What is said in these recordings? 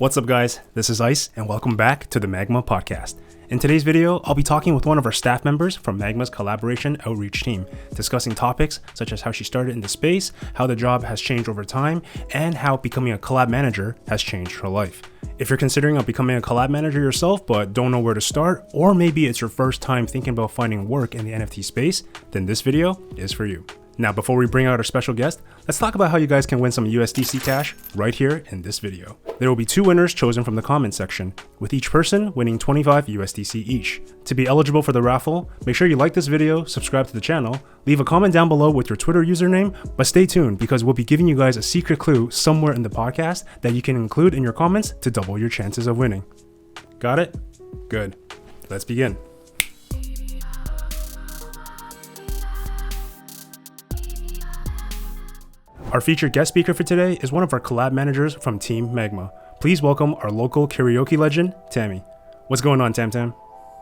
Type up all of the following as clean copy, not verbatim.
What's up guys, this is Ice and welcome back to the Magma podcast. In today's video, I'll be talking with one of our staff members from Magma's collaboration outreach team, discussing topics such as how she started in the space, how the job has changed over time, and how becoming a collab manager has changed her life. If you're considering becoming a collab manager yourself but don't know where to start, or maybe it's your first time thinking about finding work in the NFT space, then this video is for you. Now, before we bring out our special guest, let's talk about how you guys can win some USDC cash right here in this video. There will be 2 winners chosen from the comment section, with each person winning 25 USDC each. To be eligible for the raffle, make sure you like this video, subscribe to the channel, leave a comment down below with your Twitter username, but stay tuned because we'll be giving you guys a secret clue somewhere in the podcast that you can include in your comments to double your chances of winning. Got it? Good. Let's begin. Our featured guest speaker for today is one of our collab managers from Team Magma. Please welcome our local karaoke legend, Tammy. What's going on, Tam Tam?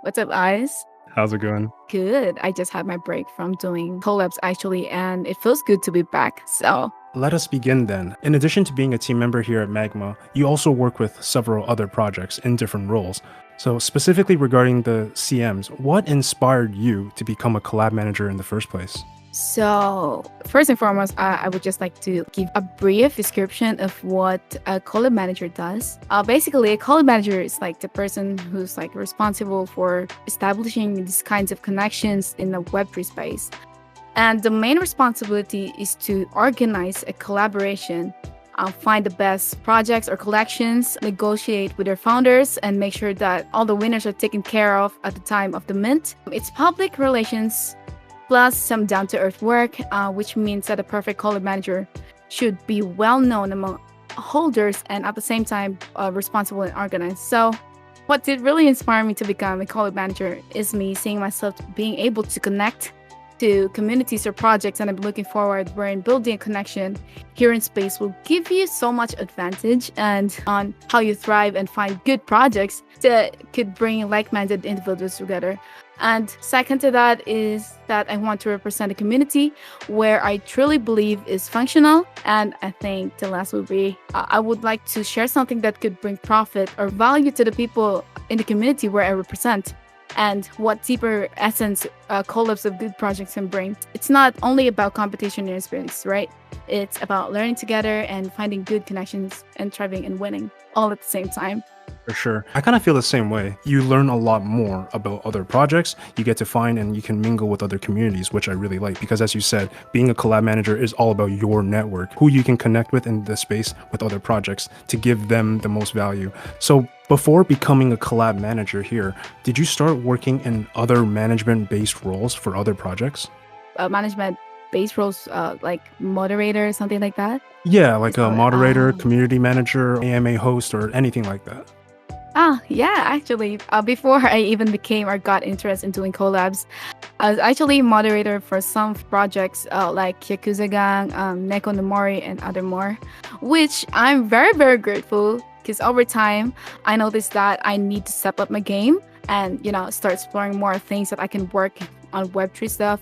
What's up, Ice? How's it going? Good. I just had my break from doing collabs actually, and it feels good to be back. So let us begin then. In addition to being a team member here at Magma, you also work with several other projects in different roles. So specifically regarding the CMs, what inspired you to become a collab manager in the first place? So first and foremost, I would just like to give a brief description of what a collab manager does. Basically, a collab manager is like the person who's like responsible for establishing these kinds of connections in the Web3 space. And the main responsibility is to organize a collaboration, find the best projects or collections, negotiate with their founders, and make sure that all the winners are taken care of at the time of the mint. It's public relations plus some down-to-earth work, which means that a perfect collab manager should be well-known among holders and at the same time responsible and organized. So what did really inspire me to become a collab manager is me seeing myself being able to connect to communities or projects, and I'm looking forward wherein building a connection here in space will give you so much advantage and on how you thrive and find good projects that could bring like-minded individuals together. And second to that is that I want to represent a community where I truly believe is functional. And I think the last would be, I would like to share something that could bring profit or value to the people in the community where I represent, and what deeper essence collabs of good projects can bring. It's not only about competition in space, right? It's about learning together and finding good connections and thriving and winning all at the same time. For sure. I kind of feel the same way. You learn a lot more about other projects. You get to find and you can mingle with other communities, which I really like because, as you said, being a collab manager is all about your network, who you can connect with in the space with other projects to give them the most value. So before becoming a collab manager here, did you start working in other management-based roles for other projects? Management-based roles, like moderator, something like that? Yeah, like a moderator, community manager, AMA host, or anything like that. Yeah, actually, before I even became or got interested in doing collabs, I was actually moderator for some projects like Yakuza Gang, Neko no Mori, and other more, which I'm very, very grateful because over time, I noticed that I need to step up my game and, start exploring more things that I can work on Web3 stuff.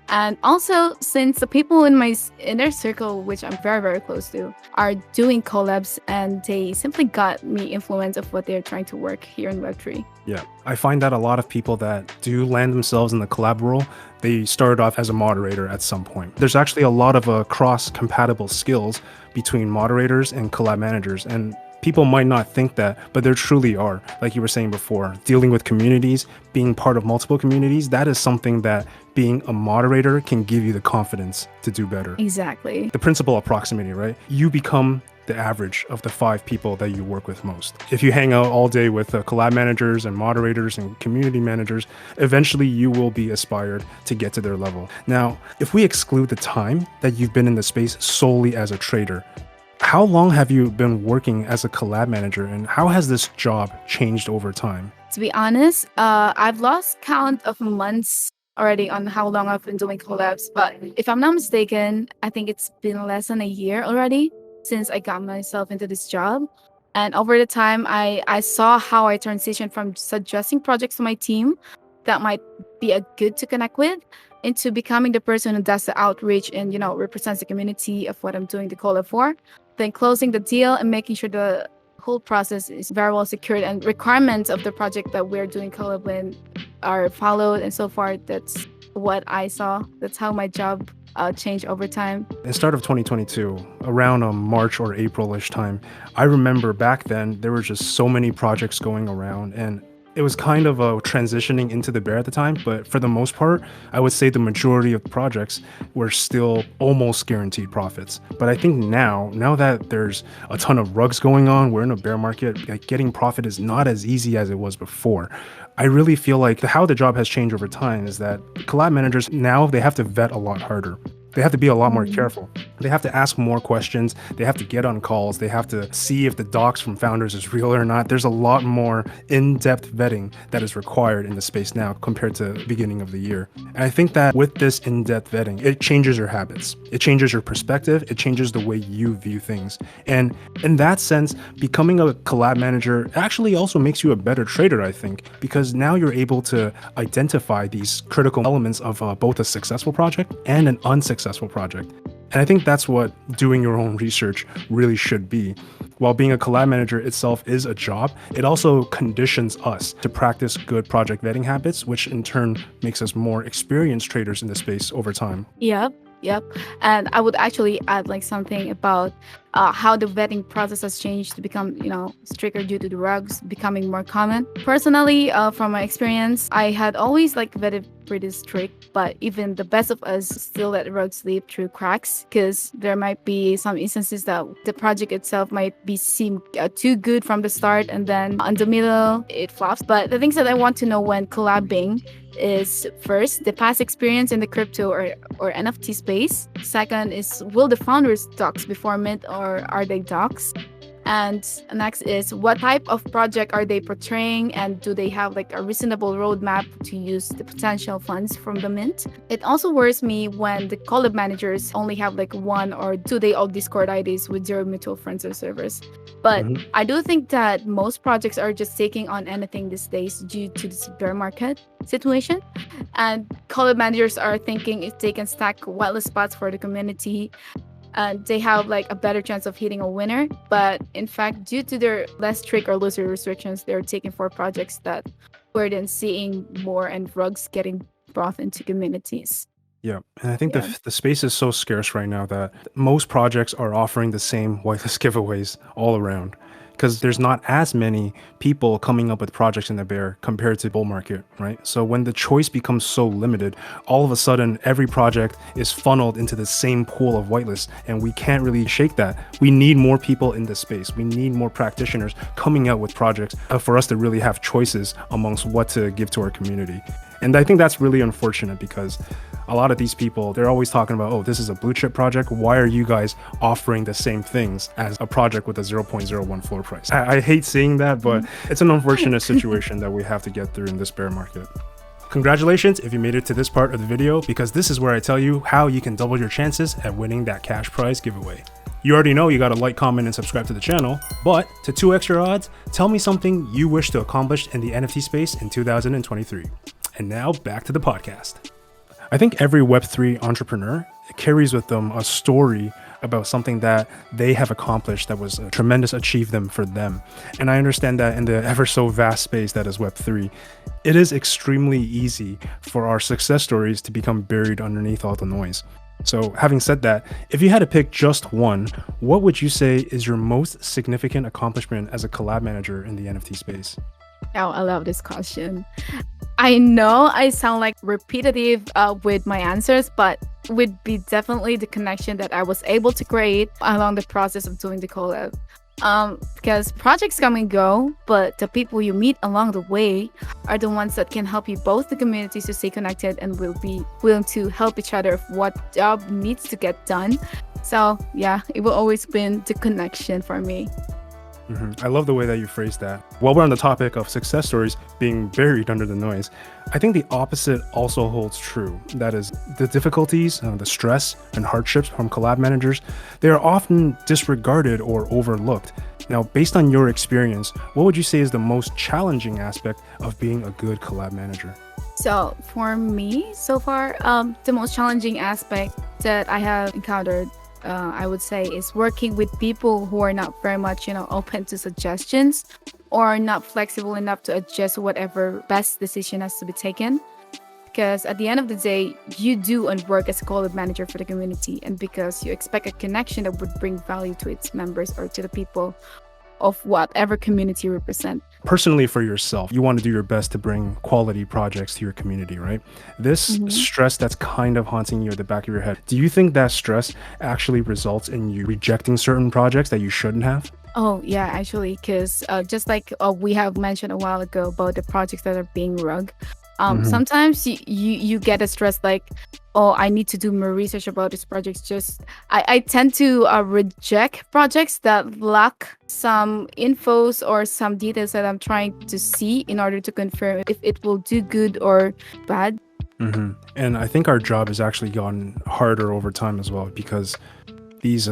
And also, since the people in my inner circle, which I'm very, very close to, are doing collabs, and they simply got me influence of what they're trying to work here in Web3. Yeah, I find that a lot of people that do land themselves in the collab role, they started off as a moderator at some point. There's actually a lot of cross-compatible skills between moderators and collab managers, and people might not think that, but there truly are. Like you were saying before, dealing with communities, being part of multiple communities, that is something that being a moderator can give you the confidence to do better. Exactly. The principle of proximity, right? You become the average of the 5 people that you work with most. If you hang out all day with collab managers and moderators and community managers, eventually you will be aspired to get to their level. Now, if we exclude the time that you've been in the space solely as a trader, how long have you been working as a collab manager, and how has this job changed over time? To be honest, I've lost count of months already on how long I've been doing collabs, but if I'm not mistaken, I think it's been less than a year already since I got myself into this job. And over the time, I saw how I transitioned from suggesting projects to my team that might be a good to connect with into becoming the person who does the outreach and, represents the community of what I'm doing the collab for, then closing the deal and making sure the whole process is very well secured and requirements of the project that we're doing collab with are followed. And so far, that's what I saw. That's how my job changed over time. In the start of 2022, around March or April-ish time, I remember back then there were just so many projects going around, and it was kind of transitioning into the bear at the time, but for the most part, I would say the majority of projects were still almost guaranteed profits. But I think now that there's a ton of rugs going on, we're in a bear market, like getting profit is not as easy as it was before. I really feel like how the job has changed over time is that collab managers now, they have to vet a lot harder. They have to be a lot more careful. They have to ask more questions. They have to get on calls. They have to see if the docs from founders is real or not. There's a lot more in-depth vetting that is required in the space now compared to the beginning of the year. And I think that with this in-depth vetting, it changes your habits. It changes your perspective. It changes the way you view things. And in that sense, becoming a collab manager actually also makes you a better trader, I think, because now you're able to identify these critical elements of both a successful project and an unsuccessful project. And I think that's what doing your own research really should be. While being a collab manager itself is a job, it also conditions us to practice good project vetting habits, which in turn makes us more experienced traders in the space over time. Yep. And I would actually add like something about how the vetting process has changed to become, stricter due to the rugs becoming more common. Personally, from my experience, I had always like vetted pretty strict, but even the best of us still let rugs slip through cracks because there might be some instances that the project itself might seem too good from the start, and then on the middle it flops. But the things that I want to know when collabing is, first, the past experience in the crypto or NFT space. Second is, will the founders docs before mint, or are they docs? And next is, what type of project are they portraying, and do they have like a reasonable roadmap to use the potential funds from the mint? It also worries me when the collab managers only have like one or two day old Discord IDs with zero mutual friends or servers. But I do think that most projects are just taking on anything these days due to this bear market situation. And collab managers are thinking if they can stack whitelist spots for the community, they have like a better chance of hitting a winner. But in fact, due to their less strict or looser restrictions, they're taking for projects that we're then seeing more and rugs getting brought into communities. Yeah, and I think the space is so scarce right now that most projects are offering the same whitelist giveaways all around, because there's not as many people coming up with projects in the bear compared to bull market, right? So when the choice becomes so limited, all of a sudden every project is funneled into the same pool of whitelists, and we can't really shake that. We need more people in this space. We need more practitioners coming out with projects for us to really have choices amongst what to give to our community. And I think that's really unfortunate because a lot of these people, they're always talking about, oh, this is a blue chip project. Why are you guys offering the same things as a project with a 0.01 floor price? I hate seeing that, but it's an unfortunate situation that we have to get through in this bear market. Congratulations if you made it to this part of the video, because this is where I tell you how you can double your chances at winning that cash prize giveaway. You already know you gotta like, comment, and subscribe to the channel, but to 2 extra odds, tell me something you wish to accomplish in the NFT space in 2023. And now back to the podcast. I think every Web3 entrepreneur carries with them a story about something that they have accomplished that was a tremendous achievement for them. And I understand that in the ever so vast space that is Web3, it is extremely easy for our success stories to become buried underneath all the noise. So having said that, if you had to pick just one, what would you say is your most significant accomplishment as a collab manager in the NFT space? Oh, I love this question. I know I sound like repetitive with my answers, but would be definitely the connection that I was able to create along the process of doing the collab. Because projects come and go, but the people you meet along the way are the ones that can help you both the communities to stay connected and will be willing to help each other if what job needs to get done. So yeah, it will always been the connection for me. I love the way that you phrased that. While we're on the topic of success stories being buried under the noise, I think the opposite also holds true. That is, the difficulties, the stress and hardships from collab managers, they are often disregarded or overlooked. Now, based on your experience, what would you say is the most challenging aspect of being a good collab manager? So for me, so far, the most challenging aspect that I have encountered I would say, is working with people who are not very much, open to suggestions or are not flexible enough to adjust whatever best decision has to be taken. Because at the end of the day, you do and work as a Collab manager for the community, and because you expect a connection that would bring value to its members or to the people of whatever community you represent. Personally, for yourself, you want to do your best to bring quality projects to your community, right? This stress that's kind of haunting you at the back of your head, do you think that stress actually results in you rejecting certain projects that you shouldn't have? Oh, yeah, actually, because just like we have mentioned a while ago about the projects that are being rug, sometimes you get a stress like, oh, I need to do more research about this project. I tend to reject projects that lack some infos or some details that I'm trying to see in order to confirm if it will do good or bad. And I think our job has actually gotten harder over time as well, because these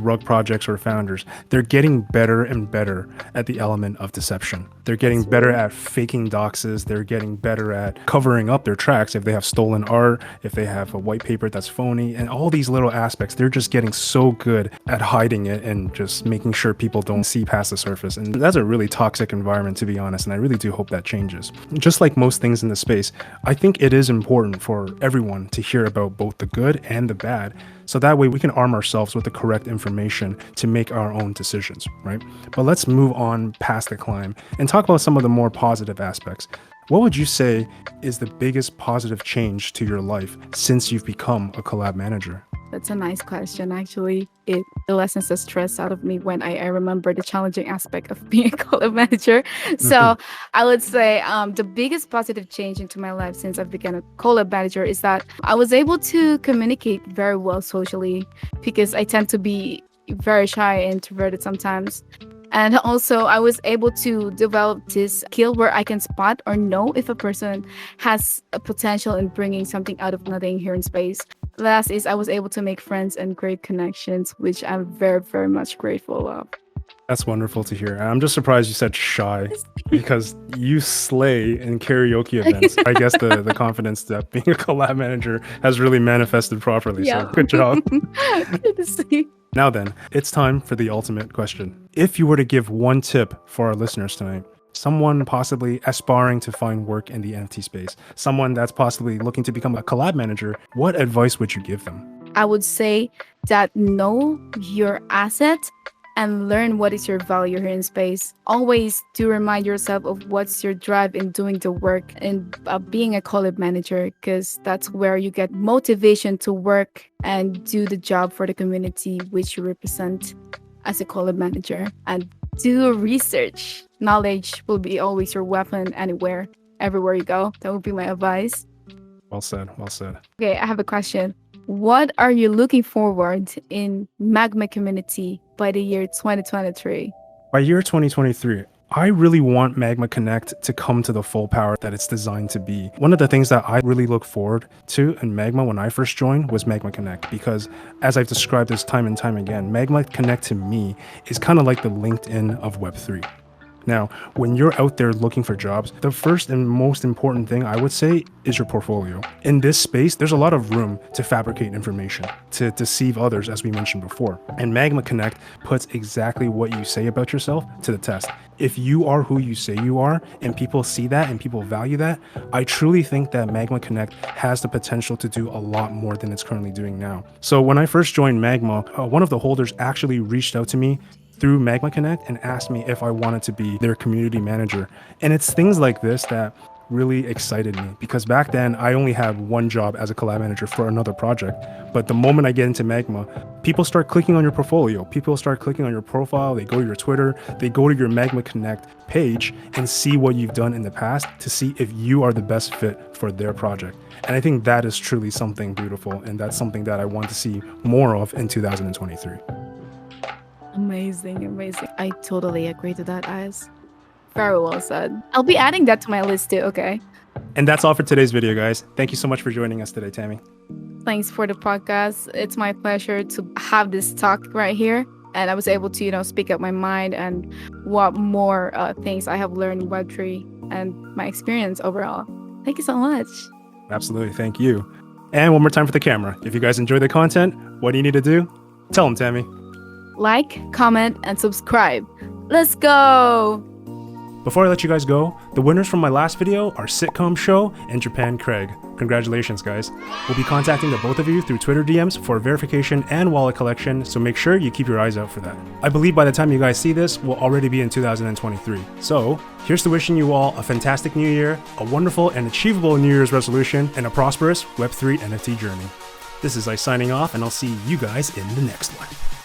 rug projects or founders, they're getting better and better at the element of deception. They're getting better at faking doxes. They're getting better at covering up their tracks if they have stolen art, if they have a white paper that's phony, and all these little aspects. They're just getting so good at hiding it and just making sure people don't see past the surface. And that's a really toxic environment, to be honest, and I really do hope that changes. Just like most things in the space, I think it is important for everyone to hear about both the good and the bad, so that way we can arm ourselves with the correct information to make our own decisions, right? But let's move on past the climb and talk about some of the more positive aspects. What would you say is the biggest positive change to your life since you've become a collab manager? That's a nice question, actually. It lessens the stress out of me when I remember the challenging aspect of being a collab manager. So I would say the biggest positive change into my life since I've become a collab manager is that I was able to communicate very well socially, because I tend to be very shy and introverted sometimes. And also, I was able to develop this skill where I can spot or know if a person has a potential in bringing something out of nothing here in space. Last is I was able to make friends and great connections, which I'm very, very much grateful of. That's wonderful to hear. I'm just surprised you said shy, because you slay in karaoke events. I guess the confidence that being a collab manager has really manifested properly. Yeah. So good job. Good to see. Now then, it's time for the ultimate question. If you were to give one tip for our listeners tonight, someone possibly aspiring to find work in the NFT space, someone that's possibly looking to become a collab manager, what advice would you give them? I would say that know your asset and learn what is your value here in space. Always do remind yourself of what's your drive in doing the work and being a collab manager, because that's where you get motivation to work and do the job for the community which you represent as a collab manager. And do research. Knowledge will be always your weapon anywhere, everywhere you go. That would be my advice. Well said, well said. Okay, I have a question. What are you looking forward in Magma community by the year 2023? By year 2023, I really want Magma Connect to come to the full power that it's designed to be. One of the things that I really look forward to in Magma when I first joined was Magma Connect, because as I've described this time and time again, Magma Connect to me is kind of like the LinkedIn of Web3. Now, when you're out there looking for jobs, the first and most important thing I would say is your portfolio. In this space, there's a lot of room to fabricate information, to deceive others, as we mentioned before. And Magma Connect puts exactly what you say about yourself to the test. If you are who you say you are, and people see that and people value that, I truly think that Magma Connect has the potential to do a lot more than it's currently doing now. So when I first joined Magma, one of the holders actually reached out to me through Magma Connect and asked me if I wanted to be their community manager. And it's things like this that really excited me, because back then I only had one job as a collab manager for another project. But the moment I get into Magma, people start clicking on your portfolio, people start clicking on your profile, they go to your Twitter, they go to your Magma Connect page and see what you've done in the past to see if you are the best fit for their project. And I think that is truly something beautiful, and that's something that I want to see more of in 2023. Amazing, amazing. I totally agree to that, Ayaz. Very well said. I'll be adding that to my list too, okay? And that's all for today's video, guys. Thank you so much for joining us today, Tammy. Thanks for the podcast. It's my pleasure to have this talk right here. And I was able to, speak up my mind and what more things I have learned in Web3 and my experience overall. Thank you so much. Absolutely. Thank you. And one more time for the camera. If you guys enjoy the content, what do you need to do? Tell them, Tammy. Like, comment, and subscribe. Let's go! Before I let you guys go, the winners from my last video are Sitcom Show and Japan Craig. Congratulations, guys. We'll be contacting the both of you through Twitter DMs for verification and wallet collection, so make sure you keep your eyes out for that. I believe by the time you guys see this, we'll already be in 2023. So, here's to wishing you all a fantastic new year, a wonderful and achievable New Year's resolution, and a prosperous Web3 NFT journey. This is Ice signing off, and I'll see you guys in the next one.